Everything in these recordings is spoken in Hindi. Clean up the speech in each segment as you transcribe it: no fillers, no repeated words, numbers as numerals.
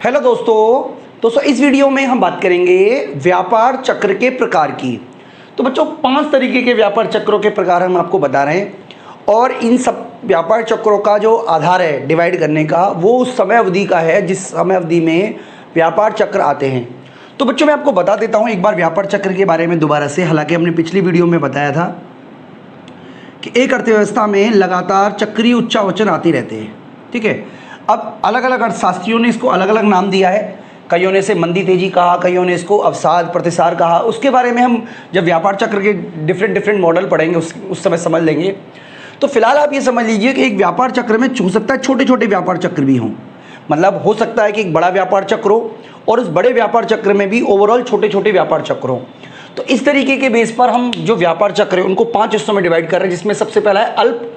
हेलो दोस्तों इस वीडियो में हम बात करेंगे व्यापार चक्र के प्रकार की। तो बच्चों 5 तरीके के व्यापार चक्रों के प्रकार हम आपको बता रहे हैं और इन सब व्यापार चक्रों का जो आधार है डिवाइड करने का वो उस समय अवधि का है जिस समय अवधि में व्यापार चक्र आते हैं। तो बच्चों मैं आपको बता देता हूँ एक बार व्यापार चक्र के बारे में दोबारा से। हालांकि हमने पिछली वीडियो में बताया था कि एक अर्थव्यवस्था में लगातार चक्रीय उच्चावचन आते रहते हैं। ठीक है, अब अलग अलग अर्थशास्त्रियों ने इसको अलग अलग नाम दिया है। कईयों ने इसे मंदी तेजी कहा, कईयों ने इसको अवसाद प्रतिसार कहा। उसके बारे में हम जब व्यापार चक्र के डिफरेंट मॉडल पढ़ेंगे उस समय समझ लेंगे। तो फिलहाल आप ये समझ लीजिए कि एक व्यापार चक्र में हो सकता है छोटे छोटे व्यापार चक्र भी हों। मतलब हो सकता है कि एक बड़ा व्यापार चक्र हो और उस बड़े व्यापार चक्र में भी ओवरऑल छोटे छोटे व्यापार चक्र हों। तो इस तरीके के बेस पर हम जो व्यापार चक्र है उनको 5 हिस्सों में डिवाइड कर रहे हैं, जिसमें सबसे पहला है अल्प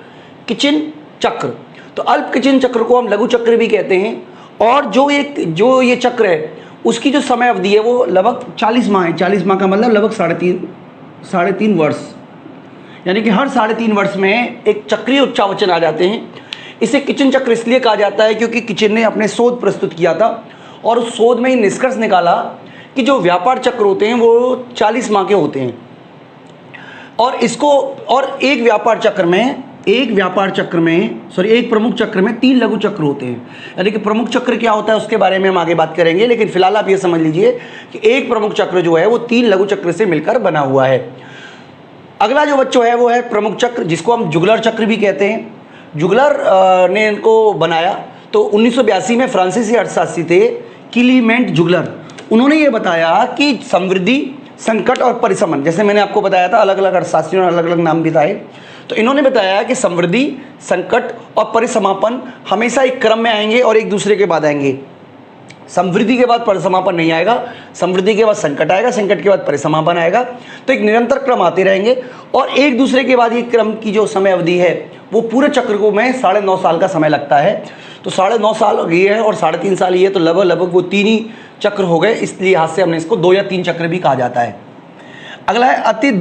किचिन चक्र। तो अल्प किचिन चक्र को हम लघु चक्र भी कहते हैं। और जो ये चक्र है उसकी जो समय अवधि है वो लगभग 40 माह है। 40 माह का मतलब लगभग साढ़े तीन वर्ष, यानी कि हर 3.5 वर्ष में एक चक्रीय उच्चावचन आ जाते हैं। इसे किचिन चक्र इसलिए कहा जाता है क्योंकि किचिन ने अपने शोध प्रस्तुत किया था और उस शोध में निष्कर्ष निकाला कि जो व्यापार चक्र होते हैं वो 40 माह के होते हैं। और एक प्रमुख चक्र में 3 लघु चक्र होते हैं। यानी कि प्रमुख चक्र क्या होता है उसके बारे में हम आगे बात करेंगे, लेकिन फिलहाल आप ये समझ लीजिए कि एक प्रमुख चक्र जो है वो 3 लघु चक्र से मिलकर बना हुआ है। अगला जो बच्चों है वो है प्रमुख चक्र, जिसको हम जुगलर चक्र भी कहते हैं। जुगलर ने इनको बनाया। तो 1982 में फ्रांसीसी अर्थशास्त्री थे क्लीमेंट जुगलर। उन्होंने ये बताया कि समृद्धि, संकट और परिसमन, जैसे मैंने आपको बताया था अलग अलग अर्थशास्त्रियों ने अलग अलग नाम बताए। तो इन्होंने बताया कि समृद्धि, संकट और परिसमापन हमेशा एक क्रम में आएंगे और एक दूसरे के बाद आएंगे। समृद्धि के बाद परिसमापन नहीं आएगा, समृद्धि के बाद संकट आएगा, संकट के बाद परिसमापन आएगा। तो एक निरंतर क्रम आते रहेंगे और एक दूसरे के बाद ये क्रम की जो समय अवधि है वो पूरे चक्र को में 9.5 साल का समय लगता है। तो 9.5 साल ये है और 3.5 साल ये, तो लगभग वो 3 ही चक्र हो गए। इस लिहाज से हमने इसको 2 या 3 चक्र भी कहा जाता है। अगला है अति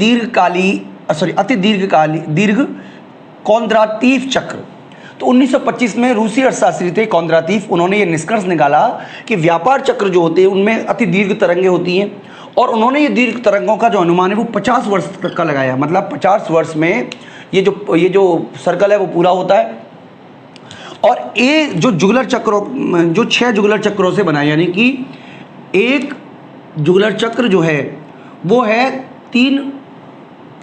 दीर्घ कौंद्रातीव चक्र। तो 1925 में रूसी अर्थशास्त्री थे कौंद्रातीव। उन्होंने ये निष्कर्ष निकाला कि व्यापार चक्र जो होते हैं उनमें अति दीर्घ तरंगें होती हैं और उन्होंने ये दीर्घ तरंगों का जो अनुमान है वो 50 वर्ष तक का लगाया। मतलब 50 वर्ष में ये जो सर्कल है वो पूरा होता है। और ये जो जुगलर चक्रों, जो 6 जुगलर चक्रों से बना है, यानी कि एक जुगलर चक्र जो है वो है 3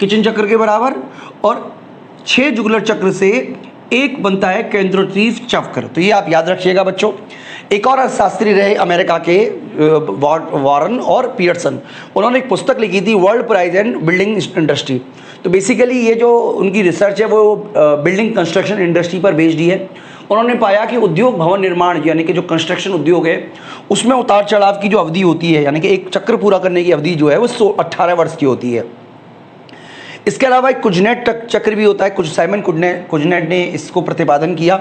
किचन चक्र के बराबर और 6 जुगलर चक्र से एक बनता है केंद्रोत्तीव चक्र। तो ये आप याद रखिएगा बच्चों। एक और अर्थशास्त्री रहे अमेरिका के वॉरेन और पियर्सन। उन्होंने एक पुस्तक लिखी थी world prize and building industry. तो बेसिकली ये जो उनकी रिसर्च है वो बिल्डिंग कंस्ट्रक्शन इंडस्ट्री पर बेस्ड है। उन्होंने पाया कि उद्योग भवन निर्माण यानी कि जो कंस्ट्रक्शन उद्योग है उसमें उतार चढ़ाव की जो अवधि होती है, यानी कि एक चक्र पूरा करने की अवधि जो है वो 18 वर्ष की होती है। इसके अलावा एक कुजनेट चक्र भी होता है। साइमन कुजनेट ने इसको प्रतिपादन किया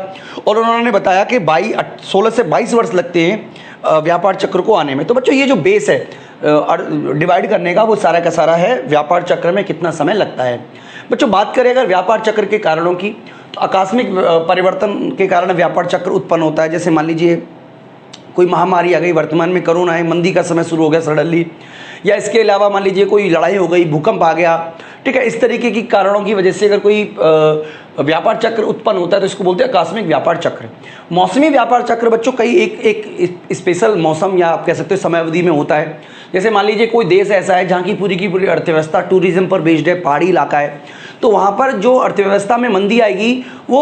और उन्होंने बताया कि 16 से 22 वर्ष लगते हैं व्यापार चक्र को आने में। तो बच्चों ये जो बेस है डिवाइड करने का वो सारा का सारा है व्यापार चक्र में कितना समय लगता है। बच्चों बात करें अगर व्यापार चक्र के कारणों की, तो आकस्मिक परिवर्तन के कारण व्यापार चक्र उत्पन्न होता है। जैसे मान लीजिए कोई महामारी आ गई, वर्तमान में कोरोना है, मंदी का समय शुरू हो गया सडनली, या इसके अलावा मान लीजिए कोई लड़ाई हो गई, भूकंप आ गया। ठीक है, इस तरीके की कारणों की वजह से अगर कोई व्यापार चक्र उत्पन्न होता है तो इसको बोलते हैं आकस्मिक व्यापार चक्र। मौसमी व्यापार चक्र बच्चों कई एक स्पेशल मौसम या आप कह सकते हो समय अवधि में होता है। जैसे मान लीजिए कोई देश ऐसा है जहाँ की पूरी अर्थव्यवस्था टूरिज्म पर बेस्ड है, पहाड़ी इलाका है, तो वहाँ पर जो अर्थव्यवस्था में मंदी आएगी वो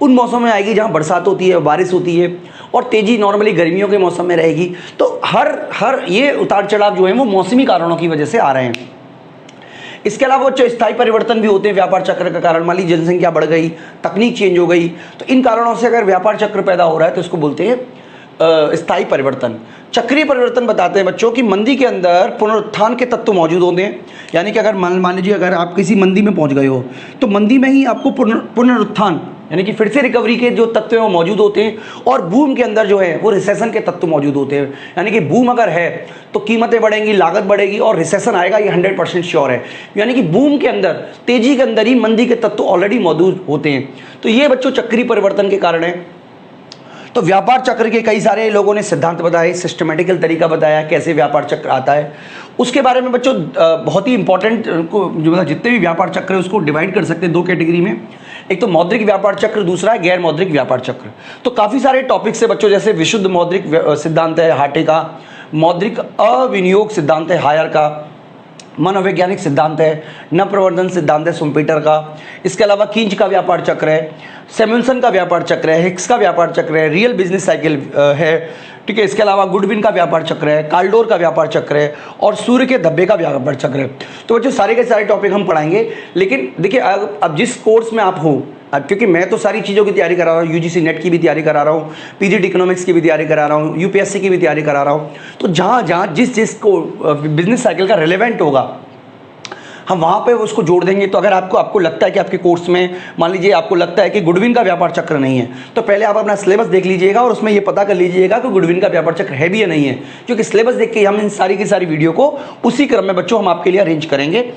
उन मौसम में आएगी जहाँ बरसात होती है, बारिश होती है, और तेज़ी नॉर्मली गर्मियों के मौसम में रहेगी। तो हर ये उतार चढ़ाव जो है वो मौसमी कारणों की वजह से आ रहे हैं। इसके अलावा बच्चों स्थायी परिवर्तन भी होते हैं व्यापार चक्र के कारण। मान लीजिए जनसंख्या बढ़ गई, तकनीक चेंज हो गई, तो इन कारणों से अगर व्यापार चक्र पैदा हो रहा है तो इसको बोलते हैं स्थायी परिवर्तन। चक्रीय परिवर्तन बताते हैं बच्चों कि मंदी के अंदर पुनरुत्थान के तत्व मौजूद होते हैं। यानी कि अगर मान लीजिए अगर आप किसी मंदी में पहुंच गए हो तो मंदी में ही आपको पुनरुत्थान यानी कि फिर से रिकवरी के जो तत्व हैं वो मौजूद होते हैं। और बूम के अंदर जो है वो रिसेशन के तत्व मौजूद होते हैं। यानी कि बूम अगर है तो कीमतें बढ़ेंगी, लागत बढ़ेगी और रिसेशन आएगा, ये 100% श्योर है। यानी कि बूम के अंदर, तेजी के अंदर ही मंदी के तत्व ऑलरेडी मौजूद होते हैं। तो ये बच्चों चक्रीय परिवर्तन के कारण है। तो व्यापार चक्र के कई सारे लोगों ने सिद्धांत बताए, सिस्टमेटिकल तरीका बताया कैसे व्यापार चक्र आता है। उसके बारे में बच्चों बहुत ही इंपॉर्टेंट को जो मतलब जितने भी व्यापार चक्र है उसको डिवाइड कर सकते हैं दो कैटेगरी में। एक तो मौद्रिक व्यापार चक्र, दूसरा है गैर मौद्रिक व्यापार चक्र। तो काफ़ी सारे टॉपिक्स है बच्चों, जैसे विशुद्ध मौद्रिक सिद्धांत है हाटे का, मौद्रिक अविनियोग सिद्धांत है हायर का, मनोवैज्ञानिक सिद्धांत है न प्रवर्धन सिद्धांत है सुम्पीटर का। इसके अलावा कींच का व्यापार चक्र है, सैमुअल्सन का व्यापार चक्र है, हिक्स का व्यापार चक्र है, रियल बिजनेस साइकिल है, ठीक है। इसके अलावा गुडविन का व्यापार चक्र है, काल्डोर का व्यापार चक्र है और सूर्य के धब्बे का व्यापार चक्र है। तो बच्चों सारे के सारे टॉपिक हम पढ़ाएंगे। लेकिन देखिए अब जिस कोर्स में आप हो, अब क्योंकि मैं तो सारी चीज़ों की तैयारी करा रहा हूँ, यूजीसी नेट की भी तैयारी करा रहा हूँ, पीजीटी इकोनॉमिक्स की भी तैयारी करा रहा हूँ, यूपीएससी की भी तैयारी करा रहा हूँ। तो जहाँ जहाँ जिस को बिजनेस साइकिल का रिलेवेंट होगा हम वहाँ पे उसको जोड़ देंगे। तो अगर आपको लगता है कि आपके कोर्स में मान लीजिए आपको लगता है कि गुडविन का व्यापार चक्र नहीं है, तो पहले आप अपना सिलेबस देख लीजिएगा और उसमें ये पता कर लीजिएगा कि गुडविन का व्यापार चक्र है भी या नहीं है, क्योंकि सिलेबस देख के हम इन सारी की सारी वीडियो को उसी क्रम में बच्चों हम आपके लिए अरेंज करेंगे।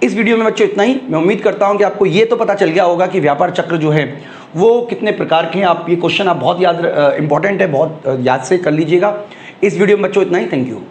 इस वीडियो में बच्चों इतना ही। मैं उम्मीद करता हूँ कि आपको ये तो पता चल गया होगा कि व्यापार चक्र जो है वो कितने प्रकार के हैं। आप ये क्वेश्चन आप बहुत याद इंपॉर्टेंट है, बहुत याद से कर लीजिएगा। इस वीडियो में बच्चों इतना ही। Thank you.